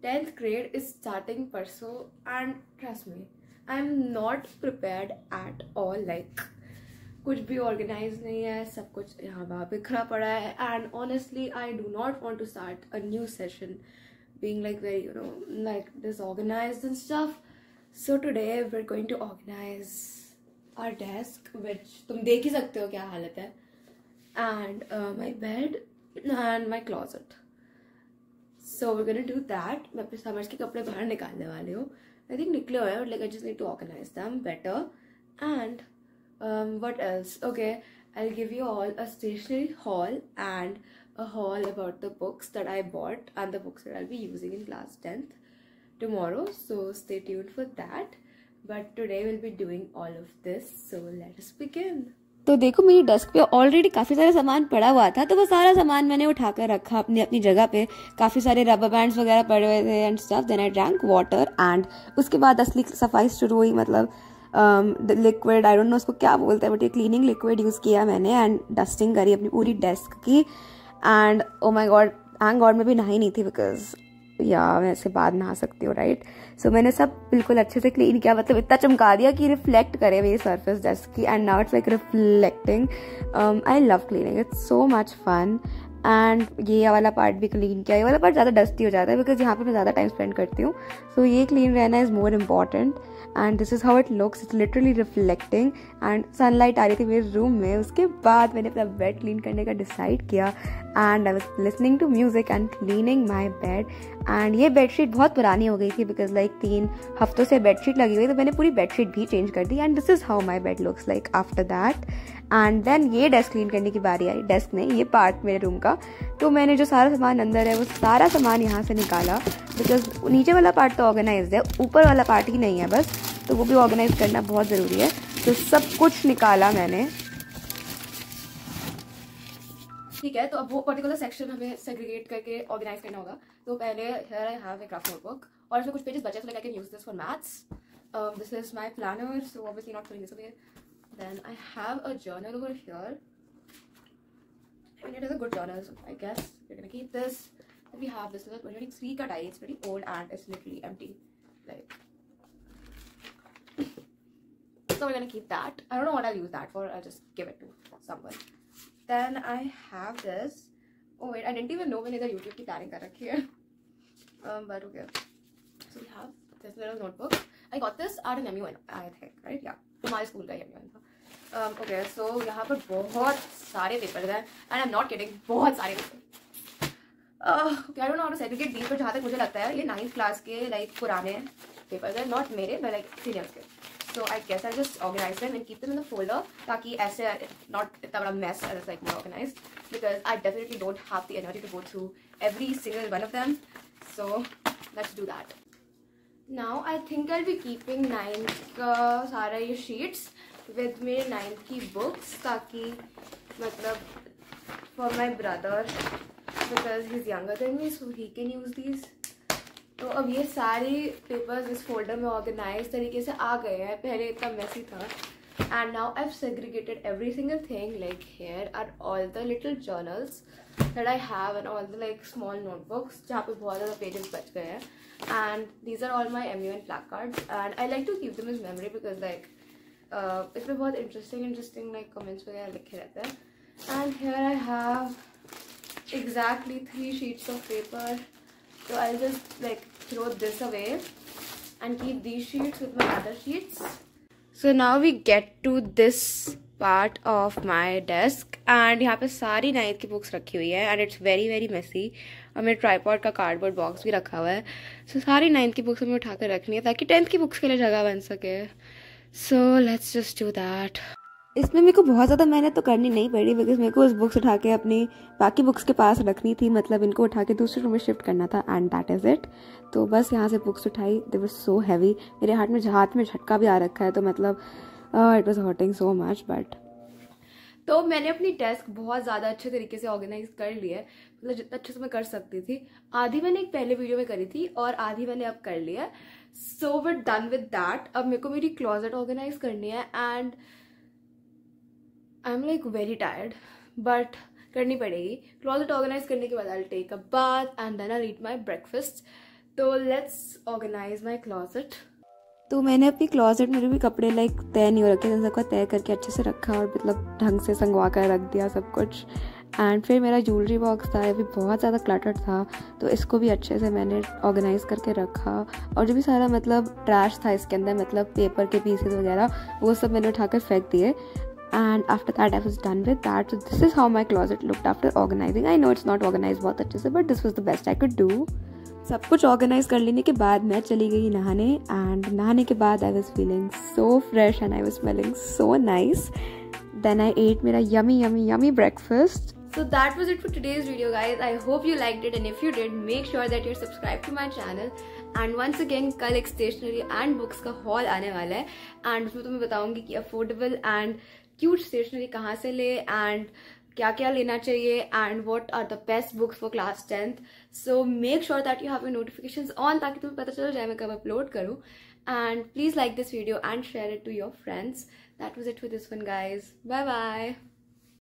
10th grade is starting परसों and trust me, I'm not prepared at all. Like कुछ भी organized नहीं है, सब कुछ यहाँ वहाँ बिखरा पड़ा है. And honestly, I do not want to start a new session being like very, like disorganized and stuff. So today we're going to organize our desk, which तुम देख ही सकते हो क्या हालत है, and my bed and my closet. So we're gonna do that. मैं अपने summers के कपड़े बाहर निकालने वाली हूँ. I think निकले हुए हैं, like I just need to organize them better. And what else? Okay, I'll give you all a stationery haul and a haul about the books that I bought and the books that I'll be using in class 10th tomorrow. So stay tuned for that. But today we'll be doing all of this. So let us begin. तो देखो मेरी desk पे already काफ़ी सारा सामान पड़ा हुआ था, तो वो सारा सामान मैंने उठाकर रखा अपनी अपनी जगह पे. काफ़ी सारे रबर बैंड्स वगैरह पड़े हुए थे and stuff. Then I drank water and उसके बाद असली सफाई शुरू हुई. मतलब लिक्विड, आई डोंट नो उसको क्या बोलते हैं, बट ये क्लीनिंग लिक्विड यूज़ किया मैंने एंड डस्टिंग करी अपनी पूरी डेस्क की. And oh my god, thank god मैं भी नहाई नहीं थी, बिकॉज मैं इसके बाद नहा सकती हूँ, राइट. सो मैंने सब बिल्कुल अच्छे से क्लीन किया, मतलब इतना चमका दिया कि रिफ्लेक्ट करे मेरी सरफेस डेस्क की. And now it's like reflecting. I love cleaning, it's so much fun. And ये वाला पार्ट भी क्लीन किया. ये वाला पार्ट ज़्यादा डस्टी हो जाता है बिकॉज यहाँ पे मैं ज़्यादा टाइम स्पेंड करती हूँ. सो ये क्लीन रहना is more important. And this is how it looks. It's literally reflecting. And sunlight आ रही थी मेरे रूम में. उसके बाद मैंने अपना बेड क्लीन करने का डिसाइड किया and I was listening to music and cleaning my bed. And ये बेडशीट बहुत पुरानी हो गई थी बिकॉज लाइक 3 हफ्तों से बेडशीट लगी हुई, तो मैंने पूरी बेडशीट भी चेंज कर दी. And this is how my bed looks like after that. And then ये डेस्क क्लीन करने की बारी आई. डेस्क नहीं, ये पार्ट मेरे रूम का. तो मैंने जो सारा सामान अंदर है वो सारा सामान यहाँ से निकाला बिकॉज नीचे वाला पार्ट तो ऑर्गेनाइज है, ऊपर वाला पार्ट ही नहीं है बस, तो वो भी ऑर्गेनाइज करना बहुत ज़रूरी है. तो सब कुछ निकाला मैंने. ठीक है, तो अब वो पर्टिकुलर सेक्शन हमें सेग्रीगेट करके ऑर्गेनाइज करना होगा. तो पहले here I have a craft notebook और इसमें कुछ पेजेस बचे, so like I can use this for maths. This is my planner, so obviously not throwing this away. Then I have a journal over here. I mean, it is a good journal, so I guess we're gonna keep this. Then we have this is a 2023 ka diary. It's pretty old and it's literally empty. Like, so we're gonna keep that. I don't know what I'll use that for. I'll just give it to someone. Then I have this. Oh wait, I didn't even know मैंने इधर YouTube की planning कर रखी है. But okay. So we have this little notebook. I got this at an MUN, I think, right? Yeah, हमारे school का MUN था. Okay, so यहाँ पर बहुत सारे पेपर्स हैं and I'm not kidding, बहुत सारे paper. Okay, I don't know how to segregate these, but जहाँ तक मुझे लगता है ये 9th क्लास के like पुराने पेपर्स हैं, not मेरे but like सीनियर्स के. So I guess I'll just organize them and keep them in the folder ताकि ऐसे not इतना बड़ा mess and it's like more organized, because I definitely don't have the energy to go through every single one of them. So let's do that. Now I think I'll be keeping 9th का सारा ये sheets with मेरे 9th की books, ताकि मतलब for my brother because he's younger than me, so he can use these. तो अब ये सारी पेपर्स इस फोल्डर में ऑर्गेनाइज तरीके से आ गए हैं. पहले इतना मेसी था. And now I have segregated every single thing. Like here are all the little journals that I have and all the like small notebooks जहाँ पे बहुत ज़्यादा पेजेस बच गए हैं. And these are all my MUN placards and I like to keep them is memory because like इसमें बहुत interesting like comments वगैरह लिखे रहते हैं. And here I have exactly 3 sheets of paper. So I'll just like throw this away and keep these sheets with my other sheets. So now we get to this part of my desk and यहाँ पे सारी 9th की books रखी हुई है and it's very very messy. और मेरे tripod का कार्डबोर्ड बॉक्स भी रखा हुआ है. So सारी 9th की बुक्स हमें उठा कर रखनी है ताकि 10th की बुक्स के लिए जगह बन सके. So let's just do that. इसमें मेरे को बहुत ज़्यादा मेहनत तो करनी नहीं पड़ी बिकॉज मेरे को उस बुक्स उठा के अपनी बाकी बुक्स के पास रखनी थी, मतलब इनको उठा के दूसरे रूम में शिफ्ट करना था एंड दैट इज़ इट. तो बस यहाँ से बुक्स उठाई. दे वर सो हैवी. मेरे हाथ में झटका भी आ रखा है, तो मतलब it was hurting so much. But तो मैंने अपनी डेस्क बहुत ज़्यादा अच्छे तरीके से ऑर्गेनाइज कर ली है, मतलब जितना अच्छे से मैं कर सकती थी. आधी मैंने एक पहले वीडियो में करी थी और आधी मैंने अब कर ली है. So we done with that. अब मेरे को मेरी क्लोजेट ऑर्गेनाइज करनी है and I am like very tired but करनी पड़ेगी. क्लोजेट ऑर्गेनाइज करने के बाद I will take a bath and then I eat my breakfast. तो लेट्स ऑर्गेनाइज माई क्लॉजेट। तो मैंने अपनी क्लॉजेट में भी कपड़े लाइक तय नहीं हो रखे थे, सबका तय करके अच्छे से रखा और मतलब ढंग से संगवा कर रख दिया सब कुछ। एंड फिर मेरा ज्वेलरी बॉक्स था, ये भी बहुत ज़्यादा क्लटर्ड था, तो इसको भी अच्छे से मैंने ऑर्गेनाइज करके रखा। और जो भी सारा मतलब ट्रैश था इसके अंदर, मतलब पेपर के पीसेस वगैरह, वो सब मैंने उठाकर फेंक दिए। And after that I was done with that. So this is how my closet looked after organising. I know it's not organise बहुत अच्छे से, but this was the best I could do. सब कुछ ऑर्गेनाइज कर लेने के बाद मैं चली गई नहाने। एंड नहाने के बाद I was feeling so fresh and I was smelling so nice. Then I ate मेरा yummy yummy yummy breakfast. So that was it for today's video, guys. I hope you liked it, and if you did, make sure that you're subscribed to my channel. And once again, कल एक stationery and books का haul आने वाला है, and उसमें तुम्हें बताऊंगी कि affordable and cute stationery कहाँ से ले and क्या क्या लेना चाहिए and what are the best books for class 10th. So make sure that you have your notifications on ताकि तुम्हें पता चल जाए मैं कब upload करूँ. And please like this video and share it to your friends. That was it for this one, guys. Bye bye.